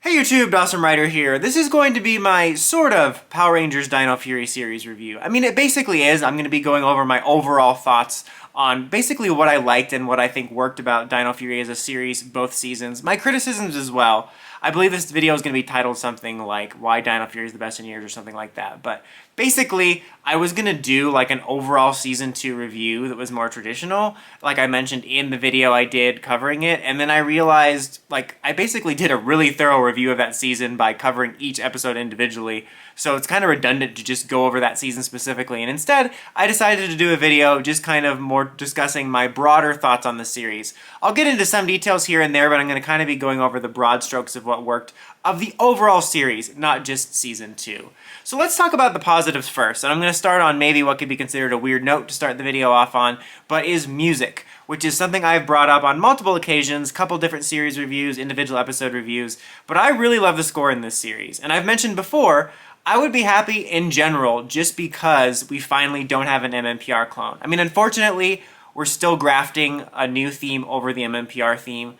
Hey YouTube, Dawson Ryder here. This is going to be my sort of Power Rangers Dino Fury series review. I mean, it basically is. I'm going to be going over my overall thoughts on basically what I liked and what I think worked about Dino Fury as a series, both seasons. My criticisms as well. I believe this video is going to be titled something like Why Dino Fury is the Best in Years or something like that. But basically, I was going to do like an overall Season 2 review that was more traditional, like I mentioned in the video I did covering it, and then I realized like I basically did a really thorough review of that season by covering each episode individually, so it's kind of redundant to just go over that season specifically, and instead I decided to do a video just kind of more discussing my broader thoughts on the series. I'll get into some details here and there, but I'm going to kind of be going over the broad strokes of what worked of the overall series, not just Season 2. So let's talk about the positives first, and I'm going to start on maybe what could be considered a weird note to start the video off on, but is music, which is something I've brought up on multiple occasions, couple different series reviews, individual episode reviews, but I really love the score in this series. And I've mentioned before, I would be happy in general just because we finally don't have an mmpr clone. I mean, unfortunately, we're still grafting a new theme over the mmpr theme.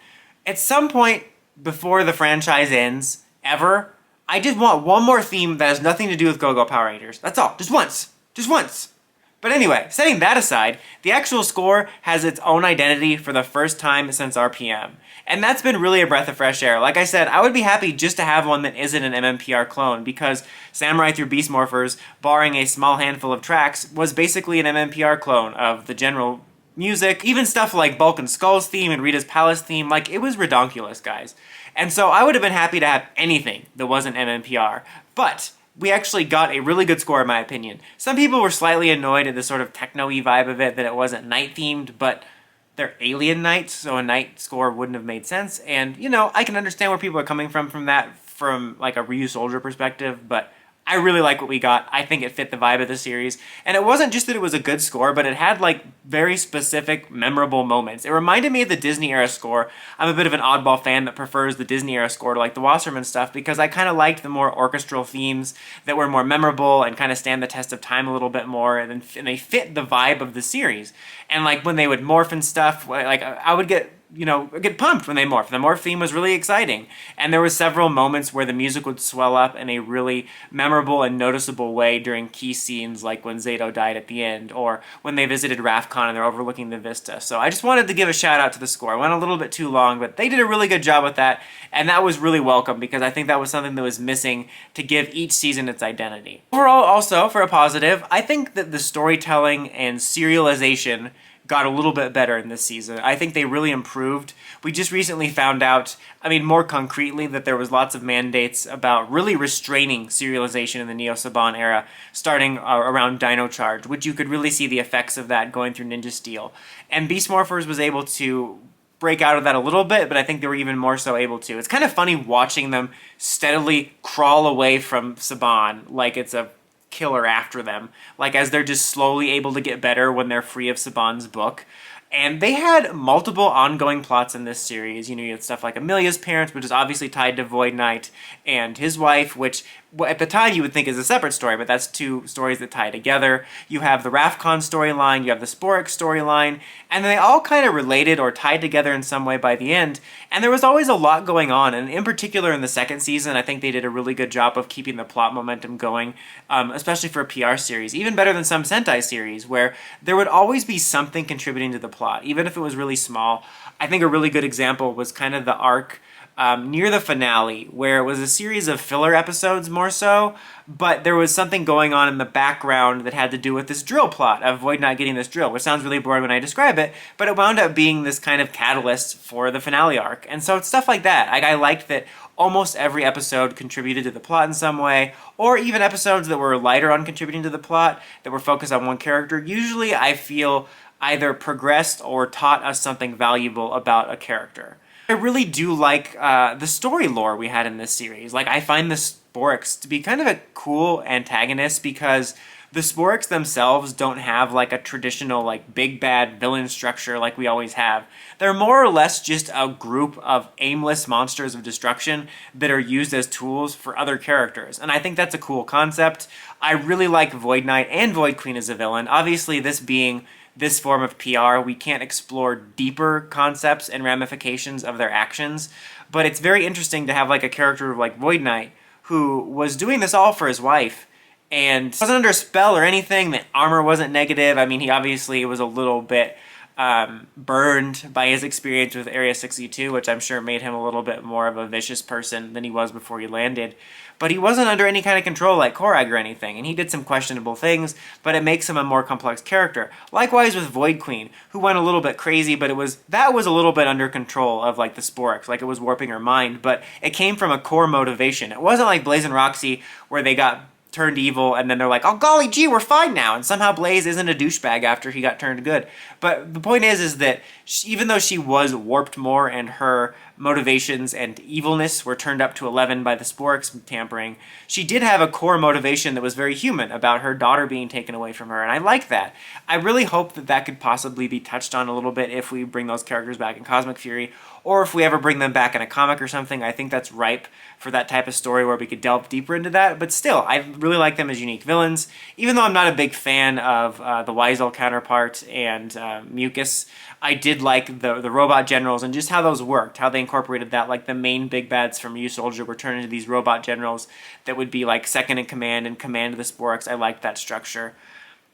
At some point before the franchise ends, ever, I just want one more theme that has nothing to do with Go-Go Power Rangers. That's all. Just once. Just once. But anyway, setting that aside, the actual score has its own identity for the first time since RPM. And that's been really a breath of fresh air. Like I said, I would be happy just to have one that isn't an mmpr clone, because Samurai Through Beast Morphers, barring a small handful of tracks, was basically an mmpr clone of the general music. Even stuff like Bulk and Skull's theme and Rita's Palace theme, like, it was redonkulous, guys. And so I would have been happy to have anything that wasn't MMPR. But we actually got a really good score in my opinion. Some people were slightly annoyed at the sort of techno-y vibe of it, that it wasn't night-themed, but they're alien nights, so a night score wouldn't have made sense. And, you know, I can understand where people are coming from that, from like a Ryu Soldier perspective, but I really like what we got. I think it fit the vibe of the series. And it wasn't just that it was a good score, but it had like very specific, memorable moments. It reminded me of the Disney era score. I'm a bit of an oddball fan that prefers the Disney era score to like the Wasserman stuff, because I kind of liked the more orchestral themes that were more memorable and kind of stand the test of time a little bit more, and they fit the vibe of the series. And like when they would morph and stuff, like I would get pumped when they morphed. The morph theme was really exciting. And there were several moments where the music would swell up in a really memorable and noticeable way during key scenes, like when Zato died at the end, or when they visited Rafcon and they're overlooking the vista. So I just wanted to give a shout out to the score. I went a little bit too long, but they did a really good job with that, and that was really welcome, because I think that was something that was missing to give each season its identity. Overall, also, for a positive, I think that the storytelling and serialization got a little bit better in this season. I think they really improved. We just recently found out, I mean, more concretely, that there was lots of mandates about really restraining serialization in the Neo Saban era, starting around Dino Charge, which you could really see the effects of that going through Ninja Steel. And Beast Morphers was able to break out of that a little bit, but I think they were even more so able to. It's kind of funny watching them steadily crawl away from Saban like it's a killer after them, like as they're just slowly able to get better when they're free of Saban's book. And they had multiple ongoing plots in this series. You know, you had stuff like Amelia's parents, which is obviously tied to Void Knight, and his wife, which at the time you would think is a separate story, but that's two stories that tie together. You have the Rafcon storyline, you have the Sporix storyline, and they all kind of related or tied together in some way by the end. And there was always a lot going on, and in particular in the second season, I think they did a really good job of keeping the plot momentum going, especially for a PR series, even better than some Sentai series, where there would always be something contributing to the plot, even if it was really small. I think a really good example was kind of the arc near the finale, where it was a series of filler episodes more so, but there was something going on in the background that had to do with this drill plot of Void Knight getting this drill, which sounds really boring when I describe it, but it wound up being this kind of catalyst for the finale arc. And so it's stuff like that. I liked that almost every episode contributed to the plot in some way, or even episodes that were lighter on contributing to the plot, that were focused on one character, usually I feel either progressed or taught us something valuable about a character. I really do like the story lore we had in this series. Like, I find the Sporix to be kind of a cool antagonist, because the Sporix themselves don't have like a traditional like big bad villain structure like we always have. They're more or less just a group of aimless monsters of destruction that are used as tools for other characters, and I think that's a cool concept. I really like Void Knight and Void Queen as a villain. Obviously, this being this form of PR, we can't explore deeper concepts and ramifications of their actions, but it's very interesting to have like a character like Void Knight who was doing this all for his wife and wasn't under a spell or anything. The armor wasn't negative. I mean, he obviously was a little bit burned by his experience with Area 62, which I'm sure made him a little bit more of a vicious person than he was before he landed. But he wasn't under any kind of control like Korag or anything, and he did some questionable things, but it makes him a more complex character. Likewise with Void Queen, who went a little bit crazy, but that was a little bit under control of like the Sporix, like it was warping her mind, but it came from a core motivation. It wasn't like Blaze and Roxy, where they got turned evil and then they're like, oh golly gee, we're fine now, and somehow Blaze isn't a douchebag after he got turned good. But the point is that even though she was warped more and her motivations and evilness were turned up to 11 by the Sporix tampering, she did have a core motivation that was very human about her daughter being taken away from her, and I like that. I really hope that that could possibly be touched on a little bit if we bring those characters back in Cosmic Fury, or if we ever bring them back in a comic or something. I think that's ripe for that type of story where we could delve deeper into that, but still, I really like them as unique villains, even though I'm not a big fan of the Weisel counterpart and Mucus. I did like the robot generals and just how those worked, how they incorporated that, like the main big bads from U-Soldier were turned into these robot generals that would be like second in command and command the Sporix. I liked that structure.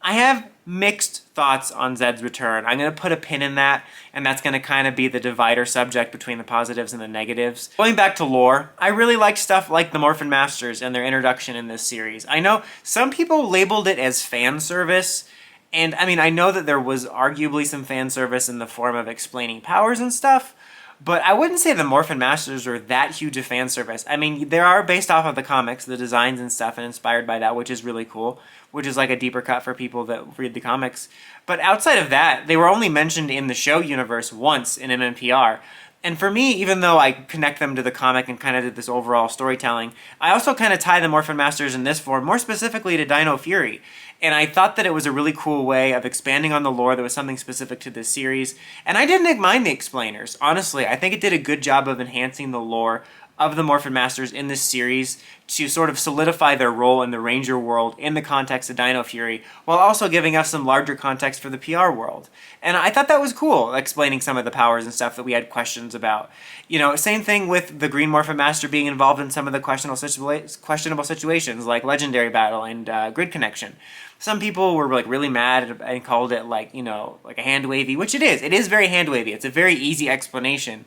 I have mixed thoughts on Zedd's return. I'm going to put a pin in that, and that's going to kind of be the divider subject between the positives and the negatives. Going back to lore, I really liked stuff like the Morphin Masters and their introduction in this series. I know some people labeled it as fan service, and I mean, I know that there was arguably some fan service in the form of explaining powers and stuff, but I wouldn't say the Morphin Masters are that huge a fan service. I mean, they are based off of the comics, the designs and stuff, and inspired by that, which is really cool, which is like a deeper cut for people that read the comics. But outside of that, they were only mentioned in the show universe once in MMPR. And for me, even though I connect them to the comic and kind of did this overall storytelling, I also kind of tie the Morphin Masters in this form, more specifically to Dino Fury. And I thought that it was a really cool way of expanding on the lore that was something specific to this series. And I didn't mind the explainers. Honestly, I think it did a good job of enhancing the lore of the Morphin Masters in this series to sort of solidify their role in the Ranger world in the context of Dino Fury, while also giving us some larger context for the PR world. And I thought that was cool, explaining some of the powers and stuff that we had questions about. You know, same thing with the Green Morphin Master being involved in some of the questionable situations, like Legendary Battle and Grid Connection. Some people were like really mad and called it like, you know, like a hand wavy, which it is. It is very hand wavy. It's a very easy explanation.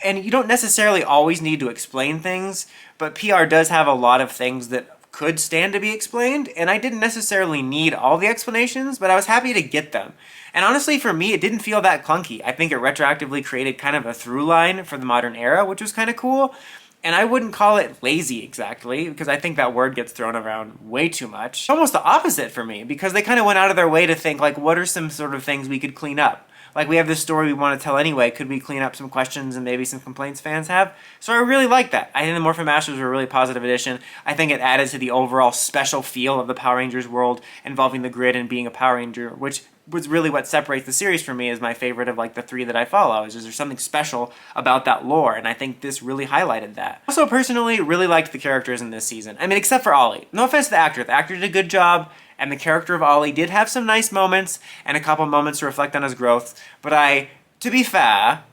And you don't necessarily always need to explain things, but PR does have a lot of things that could stand to be explained, and I didn't necessarily need all the explanations, but I was happy to get them. And honestly, for me, it didn't feel that clunky. I think it retroactively created kind of a through line for the modern era, which was kind of cool. And I wouldn't call it lazy exactly, because I think that word gets thrown around way too much. It's almost the opposite for me, because they kind of went out of their way to think, like, what are some sort of things we could clean up? Like, we have this story we want to tell anyway. Could we clean up some questions and maybe some complaints fans have? So I really like that. I think the Morphin Masters were a really positive addition. I think it added to the overall special feel of the Power Rangers world involving the grid and being a Power Ranger, which was really what separates the series for me as my favorite of like the three that I follow. Is there's something special about that lore, and I think this really highlighted that. Also, personally, really liked the characters in this season. I mean, except for Ollie. No offense to the actor. The actor did a good job. And the character of Ollie did have some nice moments and a couple moments to reflect on his growth. But I, to be fair,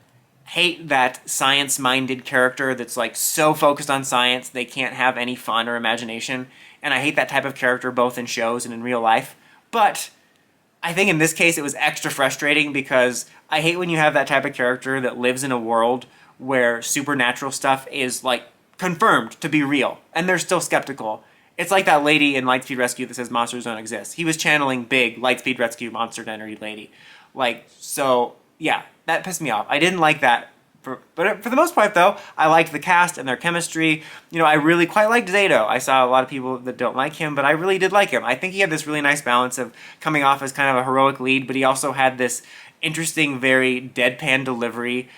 hate that science-minded character that's like so focused on science they can't have any fun or imagination. And I hate that type of character both in shows and in real life. But I think in this case it was extra frustrating because I hate when you have that type of character that lives in a world where supernatural stuff is like confirmed to be real. And they're still skeptical. It's like that lady in Lightspeed Rescue that says monsters don't exist. He was channeling big Lightspeed Rescue monster identity lady. Like, so, yeah, that pissed me off. I didn't like that. But for the most part, though, I liked the cast and their chemistry. You know, I really quite liked Zato. I saw a lot of people that don't like him, but I really did like him. I think he had this really nice balance of coming off as kind of a heroic lead, but he also had this interesting, very deadpan delivery,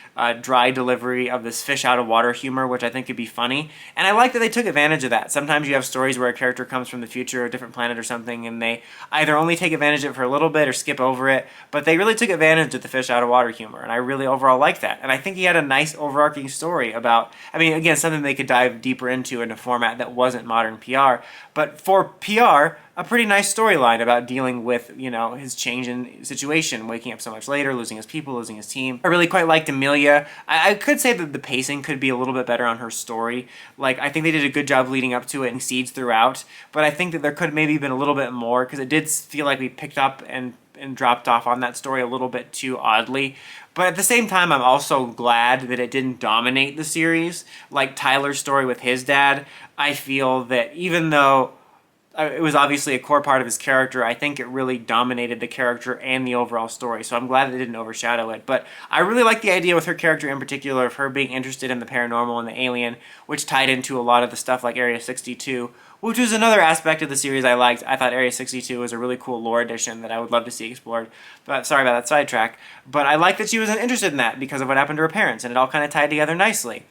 dry delivery of this fish out of water humor, which I think could be funny. And I like that they took advantage of that. Sometimes you have stories where a character comes from the future, a different planet or something, and they either only take advantage of it for a little bit or skip over it, but they really took advantage of the fish out of water humor, and I really overall like that. And I think he had a nice overarching story about, I mean, again, something they could dive deeper into in a format that wasn't modern PR, but for PR, a pretty nice storyline about dealing with, you know, his change in situation, waking up so much later, losing his people, losing his team. I really quite liked Amelia. I could say that the pacing could be a little bit better on her story. Like, I think they did a good job leading up to it and seeds throughout, but I think that there could maybe been a little bit more, because it did feel like we picked up and dropped off on that story a little bit too oddly. But at the same time, I'm also glad that it didn't dominate the series. Like Tyler's story with his dad, I feel that even though it was obviously a core part of his character, I think it really dominated the character and the overall story, so I'm glad it didn't overshadow it. But I really like the idea with her character in particular of her being interested in the paranormal and the alien, which tied into a lot of the stuff like Area 62, which was another aspect of the series I liked. I thought Area 62 was a really cool lore addition that I would love to see explored. But sorry about that sidetrack. But I like that she was interested in that because of what happened to her parents, and it all kind of tied together nicely.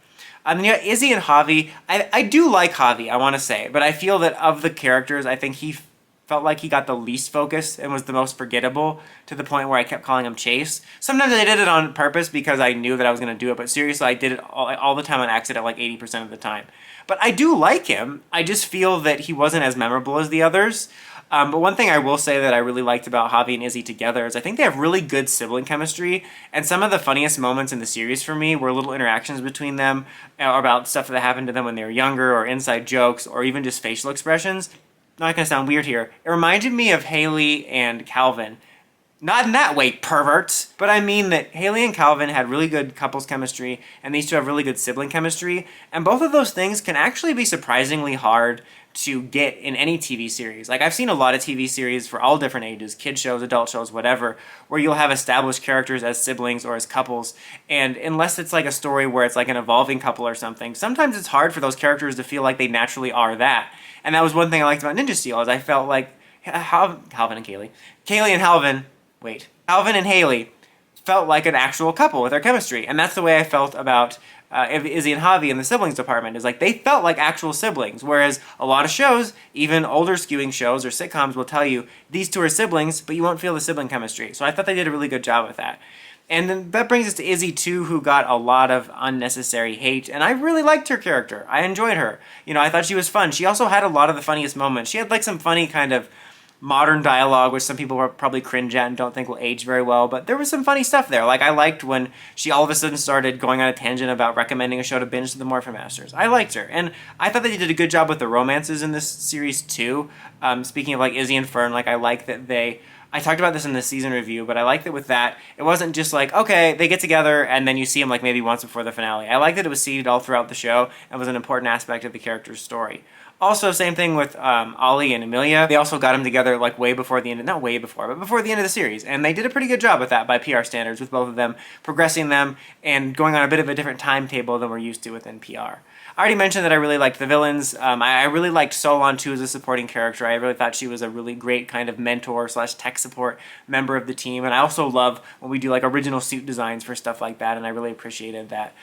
Yeah, Izzy and Javi, I do like Javi, I want to say, but I feel that of the characters, I think he felt like he got the least focus and was the most forgettable, to the point where I kept calling him Chase. Sometimes I did it on purpose because I knew that I was going to do it, but seriously, I did it all the time on accident, like 80% of the time. But I do like him. I just feel that he wasn't as memorable as the others. But one thing I will say that I really liked about Javi and Izzy together is I think they have really good sibling chemistry, and some of the funniest moments in the series for me were little interactions between them about stuff that happened to them when they were younger, or inside jokes, or even just facial expressions. Not gonna sound weird here. It reminded me of Haley and Calvin. Not in that way, perverts, but I mean that Haley and Calvin had really good couples chemistry, and these two have really good sibling chemistry, and both of those things can actually be surprisingly hard to get in any TV series. Like, I've seen a lot of TV series for all different ages, kid shows, adult shows, whatever, where you'll have established characters as siblings or as couples, and unless it's like a story where it's like an evolving couple or something, sometimes it's hard for those characters to feel like they naturally are that. And that was one thing I liked about Ninja Steel, is I felt like Calvin and Kaylee. Calvin and Haley felt like an actual couple with their chemistry, and that's the way I felt about Izzy and Javi in the siblings department. Is like they felt like actual siblings, whereas a lot of shows, even older skewing shows or sitcoms, will tell you these two are siblings, but you won't feel the sibling chemistry. So I thought they did a really good job with that. And then that brings us to Izzy too, who got a lot of unnecessary hate, and I really liked her character. I enjoyed her. You know, I thought she was fun. She also had a lot of the funniest moments. She had like some funny kind of modern dialogue, which some people will probably cringe at and don't think will age very well, but there was some funny stuff there. Like, I liked when she all of a sudden started going on a tangent about recommending a show to binge to the Morphin Masters. I liked her, and I thought they did a good job with the romances in this series too. Speaking of like Izzy and Fern, like I like that I talked about this in the season review, but I like that with that, it wasn't just like, okay, they get together and then you see them like maybe once before the finale. I like that it was seeded all throughout the show and was an important aspect of the character's story. Also, same thing with Ollie and Amelia. They also got them together like way before the end, not way before, but before the end of the series. And they did a pretty good job with that by PR standards, with both of them progressing them and going on a bit of a different timetable than we're used to within PR. I already mentioned that I really liked the villains. I really liked Solon too as a supporting character. I really thought she was a really great kind of mentor / tech support member of the team. And I also love when we do like original suit designs for stuff like that, and I really appreciated that.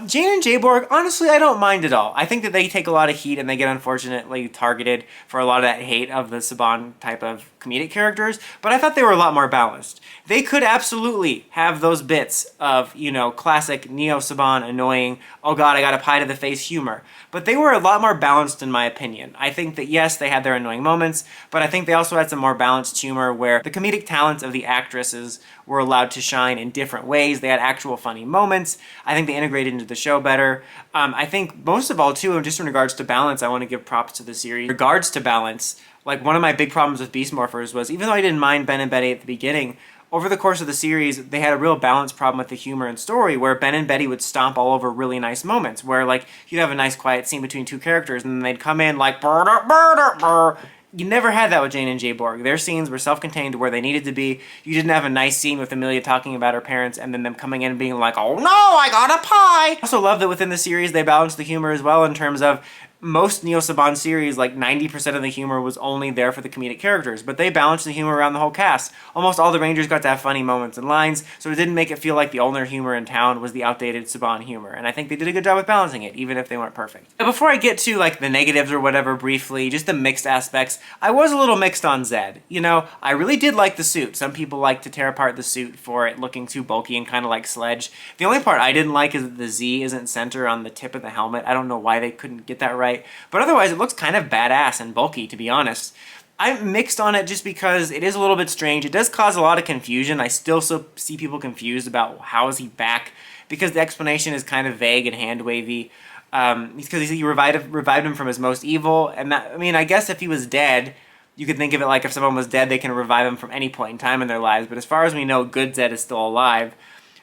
Jane and Jayborg, honestly, I don't mind at all. I think that they take a lot of heat and they get unfortunately targeted for a lot of that hate of the Saban type of comedic characters, but I thought they were a lot more balanced. They could absolutely have those bits of, you know, classic Neo Saban annoying, oh god, I got a pie to the face humor, but they were a lot more balanced in my opinion. I think that yes, they had their annoying moments, but I think they also had some more balanced humor where the comedic talents of the actresses were allowed to shine in different ways. They had actual funny moments. I think they integrated into the show better. I think most of all too, just in regards to balance, I want to give props to the series. In regards to balance, like one of my big problems with Beast Morphers was, even though I didn't mind Ben and Betty at the beginning, over the course of the series, they had a real balance problem with the humor and story, where Ben and Betty would stomp all over really nice moments, where like you'd have a nice quiet scene between two characters, and then they'd come in like burr, burr, burr. You never had that with Jane and Jayborg. Their scenes were self-contained where they needed to be. You didn't have a nice scene with Amelia talking about her parents and then them coming in and being like, oh no, I got a pie! I also love that within the series they balanced the humor as well, in terms of most Neo Saban series, like 90% of the humor was only there for the comedic characters, but they balanced the humor around the whole cast. Almost all the Rangers got to have funny moments and lines, so it didn't make it feel like the only humor in town was the outdated Saban humor, and I think they did a good job with balancing it, even if they weren't perfect. And before I get to like the negatives or whatever briefly, just the mixed aspects, I was a little mixed on Zedd. You know, I really did like the suit. Some people like to tear apart the suit for it looking too bulky and kind of like Sledge. The only part I didn't like is that the Z isn't center on the tip of the helmet. I don't know why they couldn't get that right, but otherwise it looks kind of badass and bulky, to be honest. I'm mixed on it just because it is a little bit strange. It does cause a lot of confusion. I still see people confused about how is he back, because the explanation is kind of vague and hand-wavy. Because he revived him from his most evil, and that, I mean, I guess if he was dead, you could think of it like if someone was dead, they can revive him from any point in time in their lives. But as far as we know, good Zedd is still alive.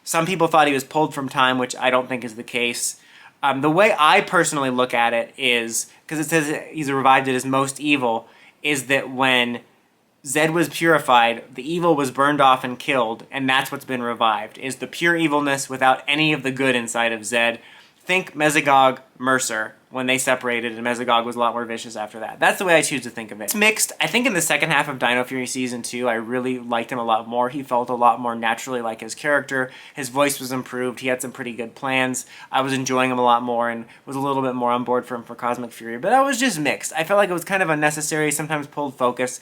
Some people thought he was pulled from time, which I don't think is the case. The way I personally look at it is, because it says he's revived at his most evil, is that when Zedd was purified, the evil was burned off and killed, and that's what's been revived, is the pure evilness without any of the good inside of Zedd. Think Mesogog, Mercer, when they separated, and Mesogog was a lot more vicious after that. That's the way I choose to think of it. It's mixed. I think in the second half of Dino Fury Season 2, I really liked him a lot more. He felt a lot more naturally like his character. His voice was improved. He had some pretty good plans. I was enjoying him a lot more and was a little bit more on board for him for Cosmic Fury. But I was just mixed. I felt like it was kind of unnecessary, sometimes pulled focus.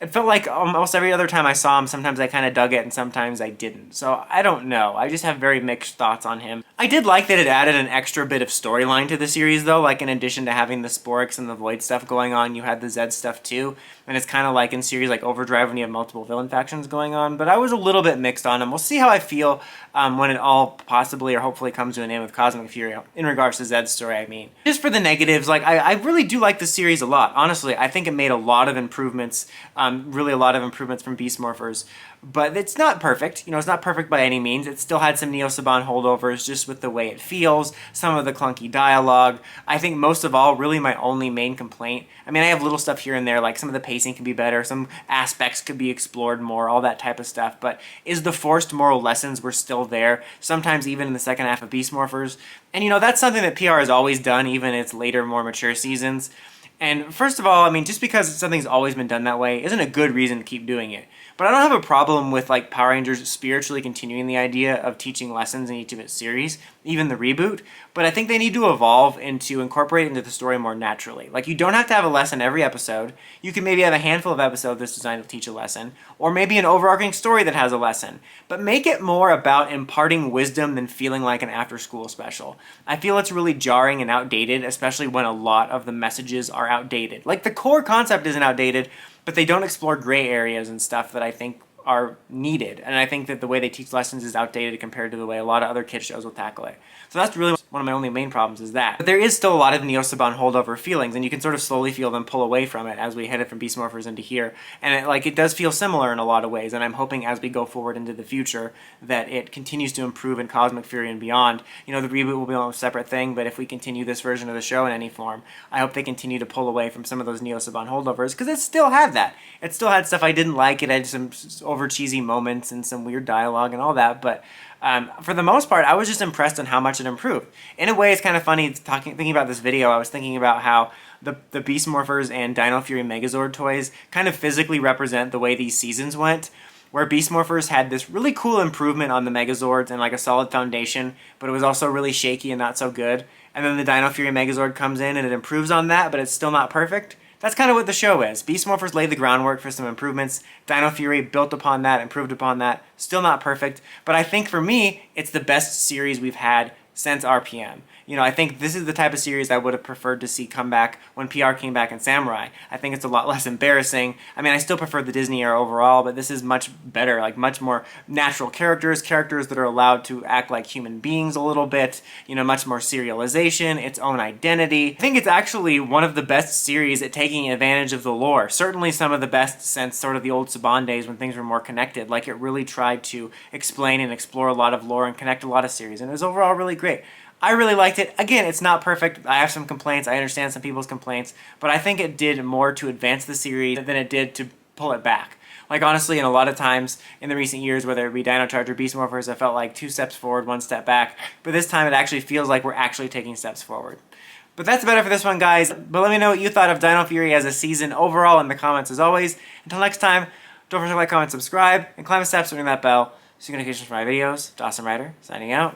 It felt like almost every other time I saw him, sometimes I kind of dug it and sometimes I didn't. So I don't know. I just have very mixed thoughts on him. I did like that it added an extra bit of storyline to the series though. Like in addition to having the Sporix and the Void stuff going on, you had the Zedd stuff too. And it's kind of like in series like Overdrive when you have multiple villain factions going on. But I was a little bit mixed on him. We'll see how I feel when it all possibly or hopefully comes to an end with Cosmic Fury in regards to Zedd's story, I mean. Just for the negatives, like I really do like the series a lot. Honestly, I think it made a lot of improvements. Really a lot of improvements from Beast Morphers, but it's not perfect. You know, it's not perfect by any means. It still had some Neo Saban holdovers just with the way it feels, some of the clunky dialogue. I think most of all, really my only main complaint, I mean, I have little stuff here and there, like some of the pacing can be better, some aspects could be explored more, all that type of stuff, but is the forced moral lessons were still there, sometimes even in the second half of Beast Morphers. And you know, that's something that PR has always done, even in its later, more mature seasons. And first of all, I mean, just because something's always been done that way isn't a good reason to keep doing it. But I don't have a problem with like Power Rangers spiritually continuing the idea of teaching lessons in each of its series, even the reboot. But I think they need to evolve and to incorporate it into the story more naturally. Like you don't have to have a lesson every episode. You can maybe have a handful of episodes that's designed to teach a lesson, or maybe an overarching story that has a lesson. But make it more about imparting wisdom than feeling like an after-school special. I feel it's really jarring and outdated, especially when a lot of the messages are outdated. Like the core concept isn't outdated, but they don't explore gray areas and stuff that I think are needed. And I think that the way they teach lessons is outdated compared to the way a lot of other kid shows will tackle it. So that's really one of my only main problems is that. But there is still a lot of Neo Saban holdover feelings, and you can sort of slowly feel them pull away from it as we headed from Beast Morphers into here. And it does feel similar in a lot of ways, and I'm hoping as we go forward into the future that it continues to improve in Cosmic Fury and beyond. You know, the reboot will be a separate thing, but if we continue this version of the show in any form, I hope they continue to pull away from some of those Neo Saban holdovers, because it still had that. It still had stuff I didn't like. It had some over cheesy moments and some weird dialogue and all that, but for the most part, I was just impressed on how much it improved. In a way, it's kind of funny thinking about this video. I was thinking about how the Beast Morphers and Dino Fury Megazord toys kind of physically represent the way these seasons went, where Beast Morphers had this really cool improvement on the Megazords and like a solid foundation, but it was also really shaky and not so good. And then the Dino Fury Megazord comes in and it improves on that, but it's still not perfect. That's kind of what the show is. Beast Morphers laid the groundwork for some improvements. Dino Fury built upon that, improved upon that. Still not perfect, but I think for me, it's the best series we've had since RPM. You know, I think this is the type of series I would have preferred to see come back when PR came back in Samurai. I think it's a lot less embarrassing. I mean, I still prefer the Disney era overall, but this is much better, like much more natural characters that are allowed to act like human beings a little bit, you know, much more serialization, its own identity. I think it's actually one of the best series at taking advantage of the lore. Certainly some of the best since sort of the old Saban days when things were more connected. Like it really tried to explain and explore a lot of lore and connect a lot of series, and it was overall really great. I really liked it. Again, it's not perfect. I have some complaints. I understand some people's complaints, but I think it did more to advance the series than it did to pull it back. Like honestly, in a lot of times in the recent years, whether it be Dino Charge or Beast Morphers, I felt like 2 steps forward, 1 step back. But this time it actually feels like we're actually taking steps forward. But that's about it for this one, guys. But let me know what you thought of Dino Fury as a season overall in the comments as always. Until next time, don't forget to like, comment, subscribe, and climb the steps, ring that bell so you get notifications for my videos. Dawson Ryder, signing out.